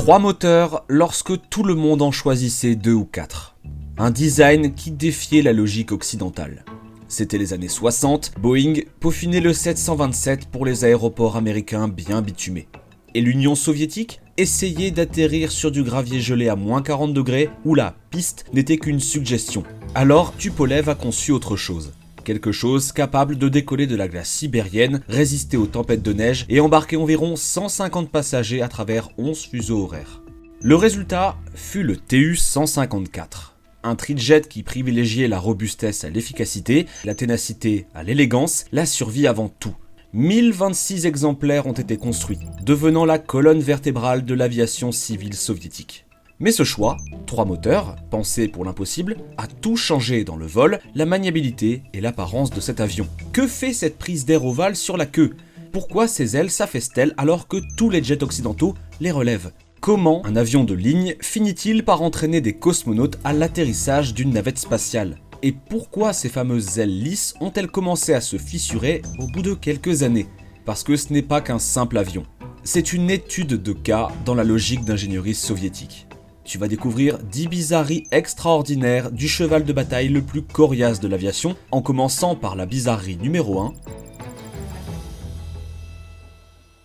3 moteurs lorsque tout le monde en choisissait 2 ou 4. Un design qui défiait la logique occidentale. C'était les années 60, Boeing peaufinait le 727 pour les aéroports américains bien bitumés. Et l'Union soviétique essayait d'atterrir sur du gravier gelé à moins 40 degrés où la piste n'était qu'une suggestion. Alors Tupolev a conçu autre chose. Quelque chose capable de décoller de la glace sibérienne, résister aux tempêtes de neige et embarquer environ 150 passagers à travers 11 fuseaux horaires. Le résultat fut le Tu-154. Un trijet qui privilégiait la robustesse à l'efficacité, la ténacité à l'élégance, la survie avant tout. 1026 exemplaires ont été construits, devenant la colonne vertébrale de l'aviation civile soviétique. Mais ce choix, 3 moteurs, pensés pour l'impossible, a tout changé dans le vol, la maniabilité et l'apparence de cet avion. Que fait cette prise d'air ovale sur la queue ? Pourquoi ces ailes s'affaissent-elles alors que tous les jets occidentaux les relèvent ? Comment un avion de ligne finit-il par entraîner des cosmonautes à l'atterrissage d'une navette spatiale ? Et pourquoi ces fameuses ailes lisses ont-elles commencé à se fissurer au bout de quelques années ? Parce que ce n'est pas qu'un simple avion. C'est une étude de cas dans la logique d'ingénierie soviétique. Tu vas découvrir 10 bizarreries extraordinaires du cheval de bataille le plus coriace de l'aviation, en commençant par la bizarrerie numéro 1.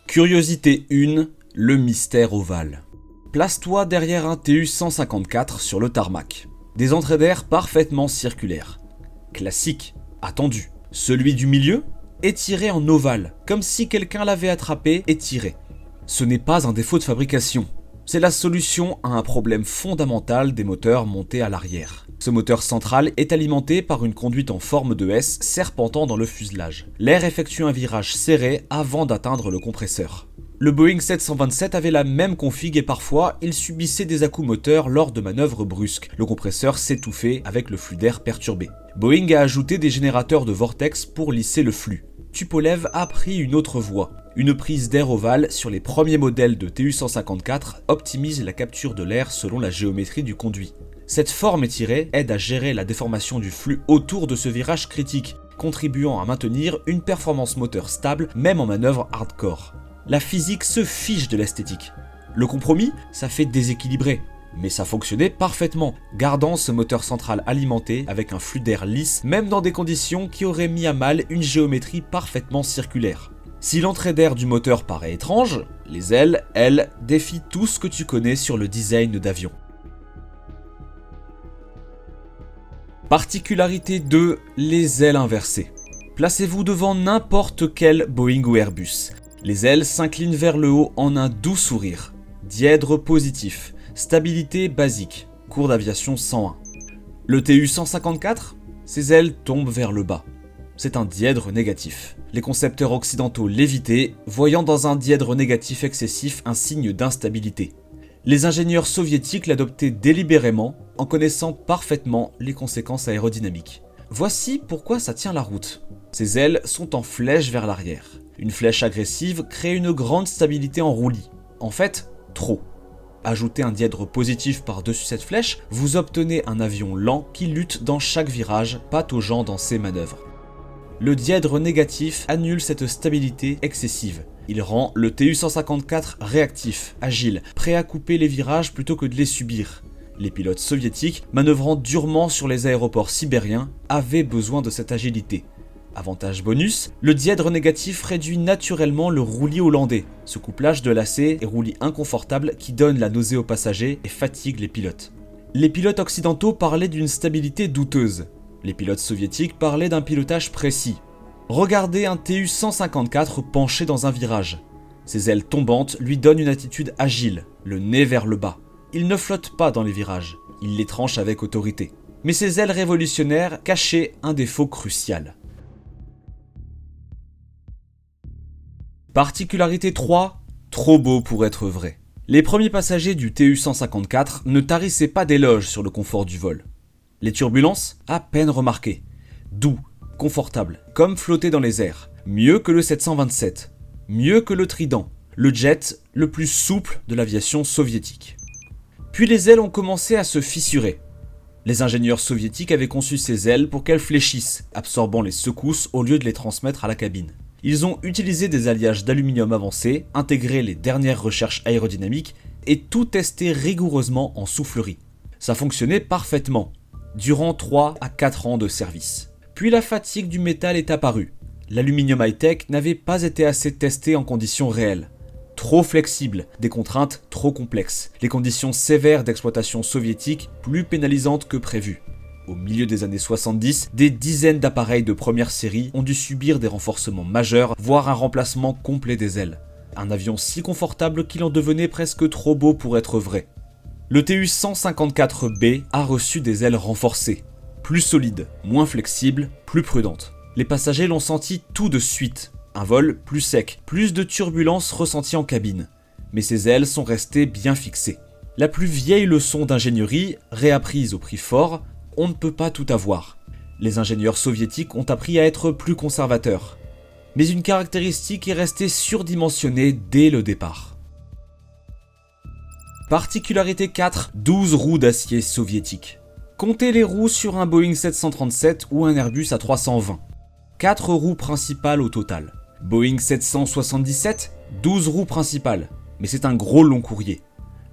Curiosité 1, le mystère ovale. Place-toi derrière un Tu-154 sur le tarmac. Des entrées d'air parfaitement circulaires. Classique, attendu. Celui du milieu, étiré en ovale, comme si quelqu'un l'avait attrapé et tiré. Ce n'est pas un défaut de fabrication. C'est la solution à un problème fondamental des moteurs montés à l'arrière. Ce moteur central est alimenté par une conduite en forme de S serpentant dans le fuselage. L'air effectue un virage serré avant d'atteindre le compresseur. Le Boeing 727 avait la même config et parfois il subissait des à-coups moteurs lors de manœuvres brusques. Le compresseur s'étouffait avec le flux d'air perturbé. Boeing a ajouté des générateurs de vortex pour lisser le flux. Tupolev a pris une autre voie. Une prise d'air ovale sur les premiers modèles de Tu-154 optimise la capture de l'air selon la géométrie du conduit. Cette forme étirée aide à gérer la déformation du flux autour de ce virage critique, contribuant à maintenir une performance moteur stable même en manœuvre hardcore. La physique se fiche de l'esthétique. Le compromis, ça fait déséquilibrer. Mais ça fonctionnait parfaitement, gardant ce moteur central alimenté avec un flux d'air lisse, même dans des conditions qui auraient mis à mal une géométrie parfaitement circulaire. Si l'entrée d'air du moteur paraît étrange, les ailes, elles, défient tout ce que tu connais sur le design d'avion. Particularité 2, les ailes inversées. Placez-vous devant n'importe quel Boeing ou Airbus. Les ailes s'inclinent vers le haut en un doux sourire. Dièdre positif. Stabilité basique, cours d'aviation 101. Le Tu-154, ses ailes tombent vers le bas. C'est un dièdre négatif. Les concepteurs occidentaux l'évitaient, voyant dans un dièdre négatif excessif un signe d'instabilité. Les ingénieurs soviétiques l'adoptaient délibérément, en connaissant parfaitement les conséquences aérodynamiques. Voici pourquoi ça tient la route. Ces ailes sont en flèche vers l'arrière. Une flèche agressive crée une grande stabilité en roulis. En fait, trop. Ajoutez un dièdre positif par-dessus cette flèche, vous obtenez un avion lent qui lutte dans chaque virage, pataugeant dans ses manœuvres. Le dièdre négatif annule cette stabilité excessive. Il rend le Tu-154 réactif, agile, prêt à couper les virages plutôt que de les subir. Les pilotes soviétiques, manœuvrant durement sur les aéroports sibériens, avaient besoin de cette agilité. Avantage bonus, le dièdre négatif réduit naturellement le roulis hollandais, ce couplage de lacets et roulis inconfortable qui donne la nausée aux passagers et fatigue les pilotes. Les pilotes occidentaux parlaient d'une stabilité douteuse. Les pilotes soviétiques parlaient d'un pilotage précis. Regardez un Tu-154 penché dans un virage. Ses ailes tombantes lui donnent une attitude agile, le nez vers le bas. Il ne flotte pas dans les virages, il les tranche avec autorité. Mais ses ailes révolutionnaires cachaient un défaut crucial. Particularité 3, trop beau pour être vrai. Les premiers passagers du Tu-154 ne tarissaient pas d'éloges sur le confort du vol. Les turbulences, à peine remarquées. Doux, confortable, comme flotter dans les airs. Mieux que le 727, mieux que le Trident, le jet le plus souple de l'aviation soviétique. Puis les ailes ont commencé à se fissurer. Les ingénieurs soviétiques avaient conçu ces ailes pour qu'elles fléchissent, absorbant les secousses au lieu de les transmettre à la cabine. Ils ont utilisé des alliages d'aluminium avancés, intégré les dernières recherches aérodynamiques et tout testé rigoureusement en soufflerie. Ça fonctionnait parfaitement, durant 3 à 4 ans de service. Puis la fatigue du métal est apparue. L'aluminium high-tech n'avait pas été assez testé en conditions réelles. Trop flexible, des contraintes trop complexes, les conditions sévères d'exploitation soviétique plus pénalisantes que prévues. Au milieu des années 70, des dizaines d'appareils de première série ont dû subir des renforcements majeurs, voire un remplacement complet des ailes. Un avion si confortable qu'il en devenait presque trop beau pour être vrai. Le Tu-154B a reçu des ailes renforcées, plus solides, moins flexibles, plus prudentes. Les passagers l'ont senti tout de suite. Un vol plus sec, plus de turbulences ressenties en cabine. Mais ces ailes sont restées bien fixées. La plus vieille leçon d'ingénierie, réapprise au prix fort, on ne peut pas tout avoir. Les ingénieurs soviétiques ont appris à être plus conservateurs. Mais une caractéristique est restée surdimensionnée dès le départ. Particularité 4, 12 roues d'acier soviétiques. Comptez les roues sur un Boeing 737 ou un Airbus A320. 4 roues principales au total. Boeing 777, 12 roues principales, mais c'est un gros long courrier.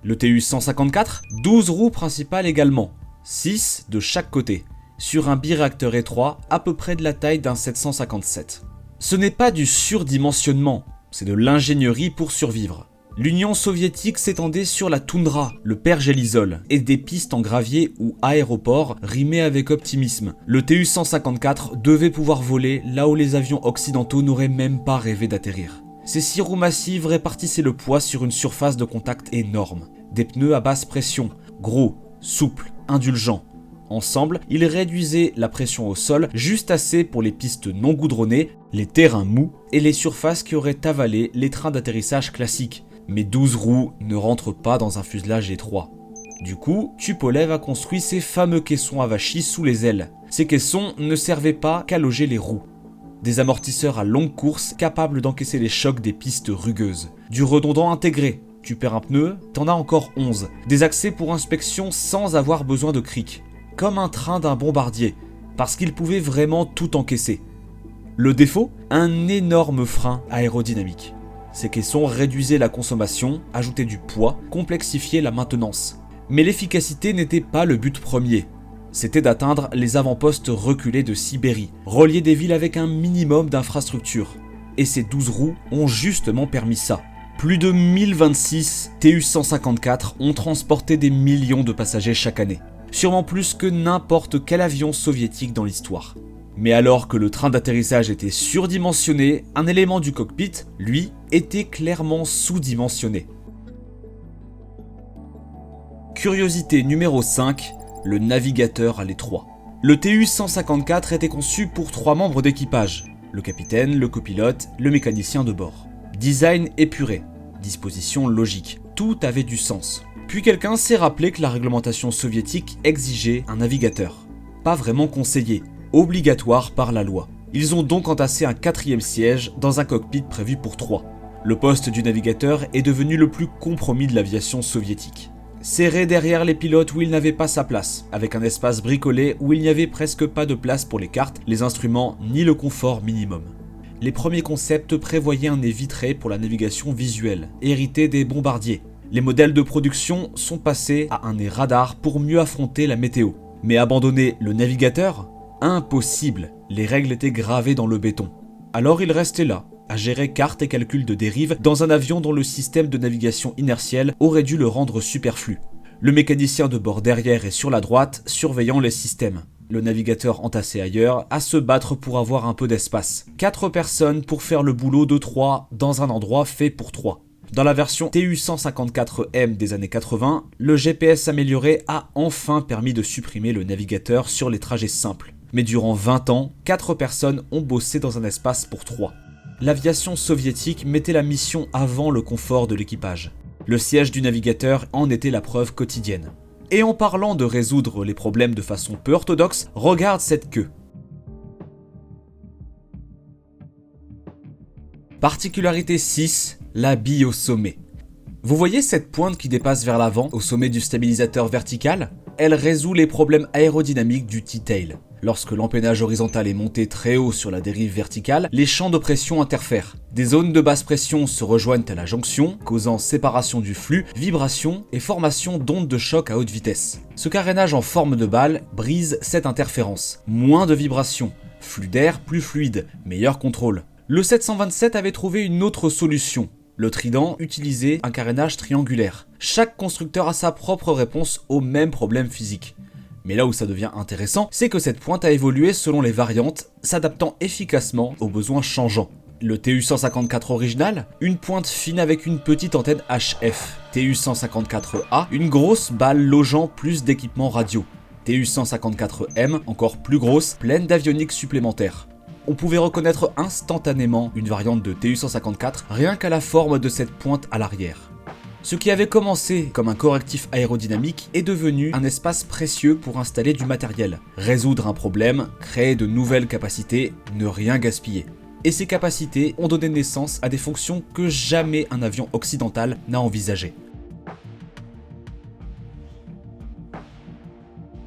Le Tu-154, 12 roues principales également, 6 de chaque côté, sur un biréacteur étroit à peu près de la taille d'un 757. Ce n'est pas du surdimensionnement, c'est de l'ingénierie pour survivre. L'Union soviétique s'étendait sur la toundra, le pergélisol, et des pistes en gravier ou aéroports rimaient avec optimisme. Le Tu-154 devait pouvoir voler là où les avions occidentaux n'auraient même pas rêvé d'atterrir. Ces 6 roues massives répartissaient le poids sur une surface de contact énorme. Des pneus à basse pression, gros, souples, indulgents. Ensemble, ils réduisaient la pression au sol juste assez pour les pistes non goudronnées, les terrains mous et les surfaces qui auraient avalé les trains d'atterrissage classiques. Mais 12 roues ne rentrent pas dans un fuselage étroit. Du coup, Tupolev a construit ces fameux caissons avachis sous les ailes. Ces caissons ne servaient pas qu'à loger les roues. Des amortisseurs à longue course capables d'encaisser les chocs des pistes rugueuses. Du redondant intégré. Tu perds un pneu, t'en as encore 11. Des accès pour inspection sans avoir besoin de cric. Comme un train d'un bombardier, parce qu'il pouvait vraiment tout encaisser. Le défaut ? Un énorme frein aérodynamique. Ces caissons réduisaient la consommation, ajoutaient du poids, complexifiaient la maintenance. Mais l'efficacité n'était pas le but premier. C'était d'atteindre les avant-postes reculés de Sibérie, relier des villes avec un minimum d'infrastructures. Et ces 12 roues ont justement permis ça. Plus de 1026 Tu-154 ont transporté des millions de passagers chaque année. Sûrement plus que n'importe quel avion soviétique dans l'histoire. Mais alors que le train d'atterrissage était surdimensionné, un élément du cockpit, lui, était clairement sous-dimensionné. Curiosité numéro 5, le navigateur à l'étroit. Le Tu-154 était conçu pour 3 membres d'équipage, le capitaine, le copilote, le mécanicien de bord. Design épuré, disposition logique, tout avait du sens. Puis quelqu'un s'est rappelé que la réglementation soviétique exigeait un navigateur. Pas vraiment conseillé, obligatoire par la loi. Ils ont donc entassé un 4e siège dans un cockpit prévu pour 3. Le poste du navigateur est devenu le plus compromis de l'aviation soviétique. Serré derrière les pilotes où il n'avait pas sa place, avec un espace bricolé où il n'y avait presque pas de place pour les cartes, les instruments ni le confort minimum. Les premiers concepts prévoyaient un nez vitré pour la navigation visuelle, hérité des bombardiers. Les modèles de production sont passés à un nez radar pour mieux affronter la météo. Mais abandonner le navigateur ? Impossible, les règles étaient gravées dans le béton. Alors il restait là, à gérer cartes et calculs de dérive dans un avion dont le système de navigation inertielle aurait dû le rendre superflu. Le mécanicien de bord derrière et sur la droite surveillant les systèmes. Le navigateur entassé ailleurs, à se battre pour avoir un peu d'espace. 4 personnes pour faire le boulot de 3 dans un endroit fait pour 3. Dans la version Tu-154M des années 80, le GPS amélioré a enfin permis de supprimer le navigateur sur les trajets simples. Mais durant 20 ans, 4 personnes ont bossé dans un espace pour 3. L'aviation soviétique mettait la mission avant le confort de l'équipage. Le siège du navigateur en était la preuve quotidienne. Et en parlant de résoudre les problèmes de façon peu orthodoxe, regarde cette queue. Particularité 6, la bille au sommet. Vous voyez cette pointe qui dépasse vers l'avant au sommet du stabilisateur vertical ? Elle résout les problèmes aérodynamiques du T-tail. Lorsque l'empennage horizontal est monté très haut sur la dérive verticale, les champs de pression interfèrent. Des zones de basse pression se rejoignent à la jonction, causant séparation du flux, vibration et formation d'ondes de choc à haute vitesse. Ce carénage en forme de balle brise cette interférence. Moins de vibrations, flux d'air plus fluide, meilleur contrôle. Le 727 avait trouvé une autre solution. Le Trident utilisait un carénage triangulaire. Chaque constructeur a sa propre réponse au même problème physique. Mais là où ça devient intéressant, c'est que cette pointe a évolué selon les variantes, s'adaptant efficacement aux besoins changeants. Le TU-154 original, une pointe fine avec une petite antenne HF. TU-154A, une grosse balle logeant plus d'équipements radio. TU-154M, encore plus grosse, pleine d'avionique supplémentaire. On pouvait reconnaître instantanément une variante de TU-154 rien qu'à la forme de cette pointe à l'arrière. Ce qui avait commencé comme un correctif aérodynamique est devenu un espace précieux pour installer du matériel, résoudre un problème, créer de nouvelles capacités, ne rien gaspiller. Et ces capacités ont donné naissance à des fonctions que jamais un avion occidental n'a envisagées.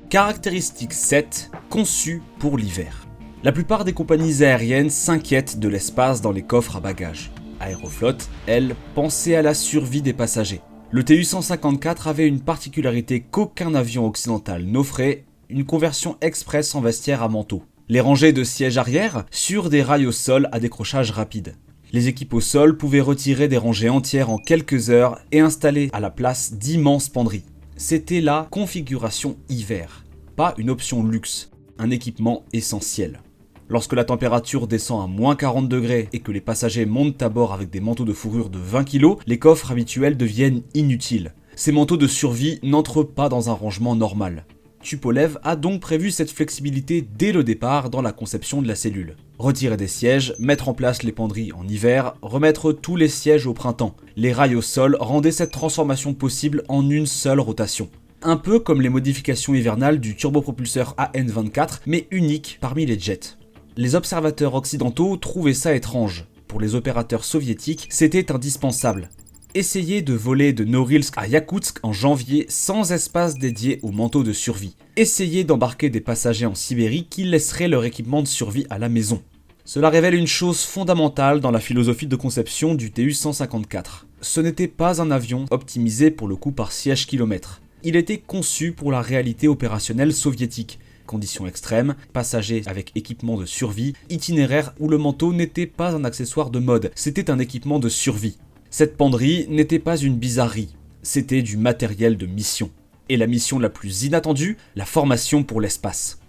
Caractéristique 7, conçue pour l'hiver. La plupart des compagnies aériennes s'inquiètent de l'espace dans les coffres à bagages. Aeroflot, elle, pensait à la survie des passagers. Le TU-154 avait une particularité qu'aucun avion occidental n'offrait, une conversion express en vestiaire à manteau. Les rangées de sièges arrière sur des rails au sol à décrochage rapide. Les équipes au sol pouvaient retirer des rangées entières en quelques heures et installer à la place d'immenses penderies. C'était la configuration hiver, pas une option luxe, un équipement essentiel. Lorsque la température descend à moins 40 degrés et que les passagers montent à bord avec des manteaux de fourrure de 20 kg, les coffres habituels deviennent inutiles. Ces manteaux de survie n'entrent pas dans un rangement normal. Tupolev a donc prévu cette flexibilité dès le départ dans la conception de la cellule. Retirer des sièges, mettre en place les penderies en hiver, remettre tous les sièges au printemps. Les rails au sol rendaient cette transformation possible en une seule rotation. Un peu comme les modifications hivernales du turbopropulseur AN-24, mais unique parmi les jets. Les observateurs occidentaux trouvaient ça étrange. Pour les opérateurs soviétiques, c'était indispensable. Essayer de voler de Norilsk à Yakoutsk en janvier sans espace dédié aux manteaux de survie. Essayer d'embarquer des passagers en Sibérie qui laisseraient leur équipement de survie à la maison. Cela révèle une chose fondamentale dans la philosophie de conception du TU-154. Ce n'était pas un avion optimisé pour le coût par siège-kilomètre. Il était conçu pour la réalité opérationnelle soviétique. Conditions extrêmes, passagers avec équipement de survie, itinéraire où le manteau n'était pas un accessoire de mode, c'était un équipement de survie. Cette penderie n'était pas une bizarrerie, c'était du matériel de mission. Et la mission la plus inattendue, la formation pour l'espace.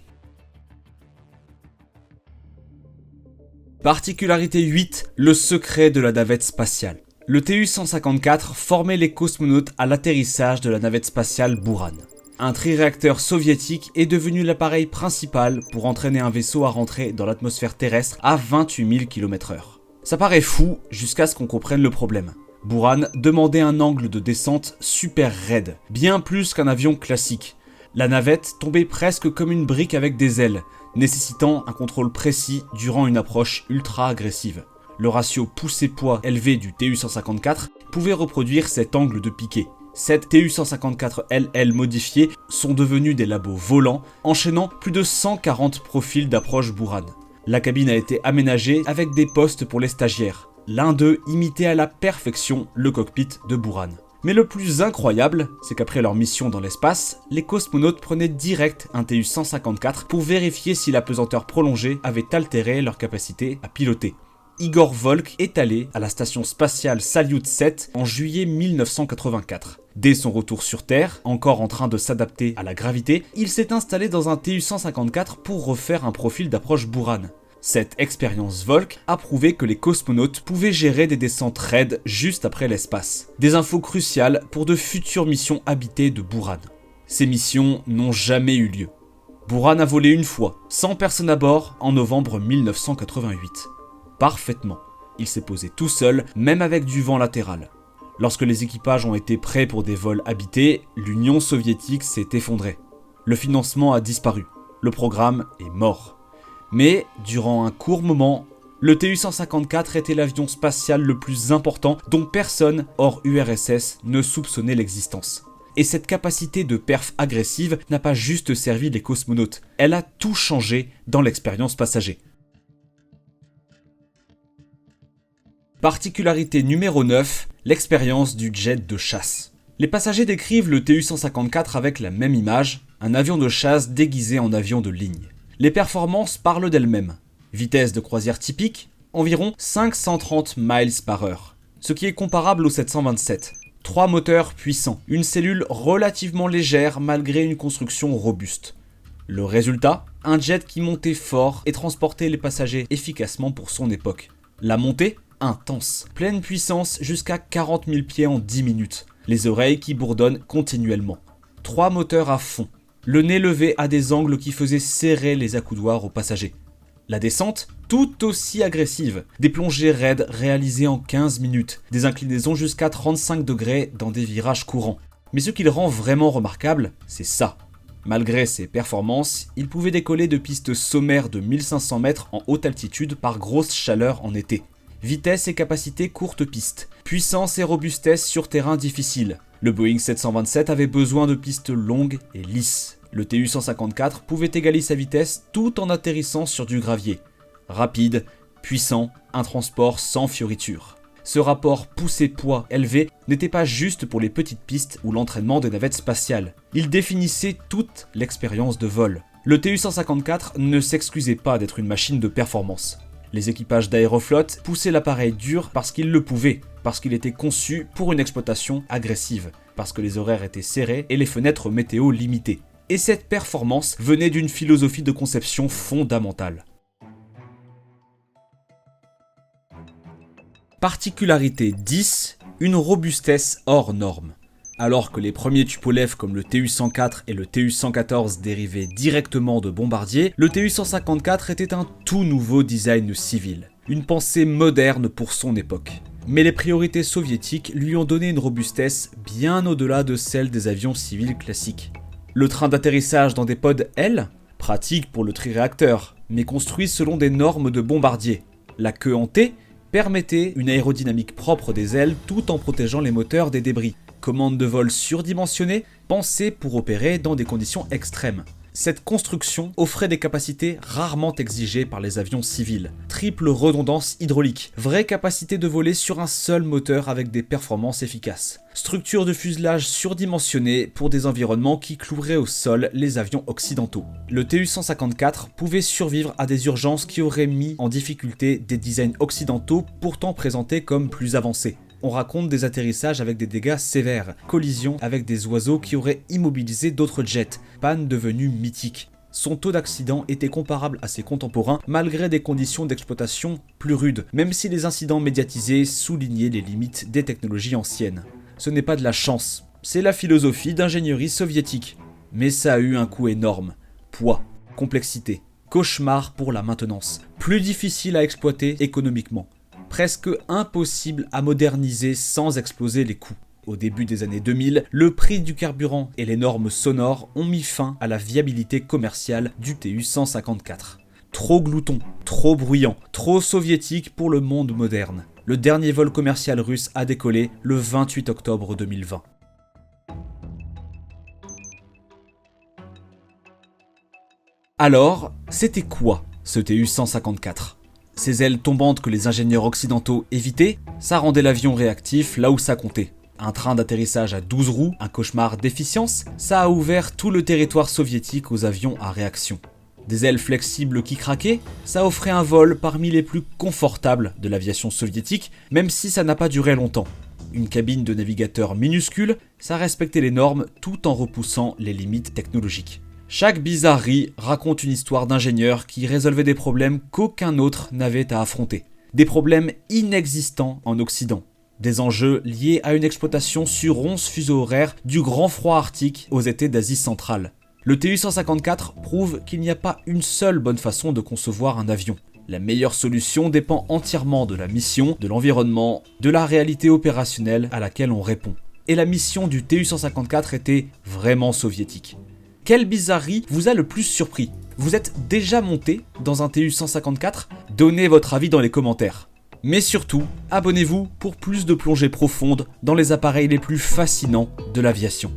Particularité 8, le secret de la navette spatiale. Le TU-154 formait les cosmonautes à l'atterrissage de la navette spatiale Buran. Un triréacteur soviétique est devenu l'appareil principal pour entraîner un vaisseau à rentrer dans l'atmosphère terrestre à 28 000 km/h. Ça paraît fou jusqu'à ce qu'on comprenne le problème. Buran demandait un angle de descente super raide, bien plus qu'un avion classique. La navette tombait presque comme une brique avec des ailes, nécessitant un contrôle précis durant une approche ultra agressive. Le ratio poussée-poids élevé du TU-154 pouvait reproduire cet angle de piqué. 7 TU-154LL modifiés sont devenus des labos volants, enchaînant plus de 140 profils d'approche Buran. La cabine a été aménagée avec des postes pour les stagiaires. L'un d'eux imitait à la perfection le cockpit de Buran. Mais le plus incroyable, c'est qu'après leur mission dans l'espace, les cosmonautes prenaient direct un TU-154 pour vérifier si la pesanteur prolongée avait altéré leur capacité à piloter. Igor Volk est allé à la station spatiale Salyut 7 en juillet 1984. Dès son retour sur Terre, encore en train de s'adapter à la gravité, il s'est installé dans un TU-154 pour refaire un profil d'approche Buran. Cette expérience Volk a prouvé que les cosmonautes pouvaient gérer des descentes raides juste après l'espace. Des infos cruciales pour de futures missions habitées de Buran. Ces missions n'ont jamais eu lieu. Buran a volé une fois, 100 personnes à bord, en novembre 1988. Parfaitement. Il s'est posé tout seul, même avec du vent latéral. Lorsque les équipages ont été prêts pour des vols habités, l'Union soviétique s'est effondrée. Le financement a disparu. Le programme est mort. Mais, durant un court moment, le TU-154 était l'avion spatial le plus important dont personne hors URSS ne soupçonnait l'existence. Et cette capacité de perf agressive n'a pas juste servi les cosmonautes, elle a tout changé dans l'expérience passager. Particularité numéro 9, l'expérience du jet de chasse. Les passagers décrivent le Tu-154 avec la même image, un avion de chasse déguisé en avion de ligne. Les performances parlent d'elles-mêmes. Vitesse de croisière typique, environ 530 miles par heure, ce qui est comparable au 727. 3 moteurs puissants, une cellule relativement légère malgré une construction robuste. Le résultat, un jet qui montait fort et transportait les passagers efficacement pour son époque. La montée, intense, pleine puissance jusqu'à 40 000 pieds en 10 minutes. Les oreilles qui bourdonnent continuellement. 3 moteurs à fond. Le nez levé à des angles qui faisaient serrer les accoudoirs aux passagers. La descente, tout aussi agressive. Des plongées raides réalisées en 15 minutes. Des inclinaisons jusqu'à 35 degrés dans des virages courants. Mais ce qui le rend vraiment remarquable, c'est ça. Malgré ses performances, il pouvait décoller de pistes sommaires de 1500 mètres en haute altitude par grosse chaleur en été. Vitesse et capacité courte piste. Puissance et robustesse sur terrain difficile. Le Boeing 727 avait besoin de pistes longues et lisses. Le Tu-154 pouvait égaler sa vitesse tout en atterrissant sur du gravier. Rapide, puissant, un transport sans fioritures. Ce rapport poussée-poids élevé n'était pas juste pour les petites pistes ou l'entraînement des navettes spatiales. Il définissait toute l'expérience de vol. Le Tu-154 ne s'excusait pas d'être une machine de performance. Les équipages d'Aeroflot poussaient l'appareil dur parce qu'ils le pouvaient, parce qu'il était conçu pour une exploitation agressive, parce que les horaires étaient serrés et les fenêtres météo limitées. Et cette performance venait d'une philosophie de conception fondamentale. Particularité 10, une robustesse hors norme. Alors que les premiers Tupolev comme le Tu-104 et le Tu-114 dérivaient directement de Bombardier, le Tu-154 était un tout nouveau design civil, une pensée moderne pour son époque. Mais les priorités soviétiques lui ont donné une robustesse bien au-delà de celle des avions civils classiques. Le train d'atterrissage dans des pods L, pratique pour le triréacteur, mais construit selon des normes de Bombardier. La queue en T permettait une aérodynamique propre des ailes tout en protégeant les moteurs des débris. Commande de vol surdimensionnée, pensée pour opérer dans des conditions extrêmes. Cette construction offrait des capacités rarement exigées par les avions civils. Triple redondance hydraulique, vraie capacité de voler sur un seul moteur avec des performances efficaces. Structure de fuselage surdimensionnée pour des environnements qui cloueraient au sol les avions occidentaux. Le Tu-154 pouvait survivre à des urgences qui auraient mis en difficulté des designs occidentaux pourtant présentés comme plus avancés. On raconte des atterrissages avec des dégâts sévères, collisions avec des oiseaux qui auraient immobilisé d'autres jets, panne devenue mythique. Son taux d'accident était comparable à ses contemporains malgré des conditions d'exploitation plus rudes, même si les incidents médiatisés soulignaient les limites des technologies anciennes. Ce n'est pas de la chance, c'est la philosophie d'ingénierie soviétique. Mais ça a eu un coût énorme. Poids, complexité, cauchemar pour la maintenance, plus difficile à exploiter économiquement. Presque impossible à moderniser sans exploser les coûts. Au début des années 2000, le prix du carburant et les normes sonores ont mis fin à la viabilité commerciale du Tu-154. Trop glouton, trop bruyant, trop soviétique pour le monde moderne. Le dernier vol commercial russe a décollé le 28 octobre 2020. Alors, c'était quoi ce Tu-154 ? Ces ailes tombantes que les ingénieurs occidentaux évitaient, ça rendait l'avion réactif là où ça comptait. Un train d'atterrissage à 12 roues, un cauchemar d'efficience, ça a ouvert tout le territoire soviétique aux avions à réaction. Des ailes flexibles qui craquaient, ça offrait un vol parmi les plus confortables de l'aviation soviétique, même si ça n'a pas duré longtemps. Une cabine de navigateur minuscule, ça respectait les normes tout en repoussant les limites technologiques. Chaque bizarrerie raconte une histoire d'ingénieur qui résolvait des problèmes qu'aucun autre n'avait à affronter. Des problèmes inexistants en Occident. Des enjeux liés à une exploitation sur 11 fuseaux horaires du grand froid arctique aux étés d'Asie centrale. Le Tu-154 prouve qu'il n'y a pas une seule bonne façon de concevoir un avion. La meilleure solution dépend entièrement de la mission, de l'environnement, de la réalité opérationnelle à laquelle on répond. Et la mission du Tu-154 était vraiment soviétique. Quelle bizarrerie vous a le plus surpris ? Vous êtes déjà monté dans un Tu-154 ? Donnez votre avis dans les commentaires. Mais surtout, abonnez-vous pour plus de plongées profondes dans les appareils les plus fascinants de l'aviation.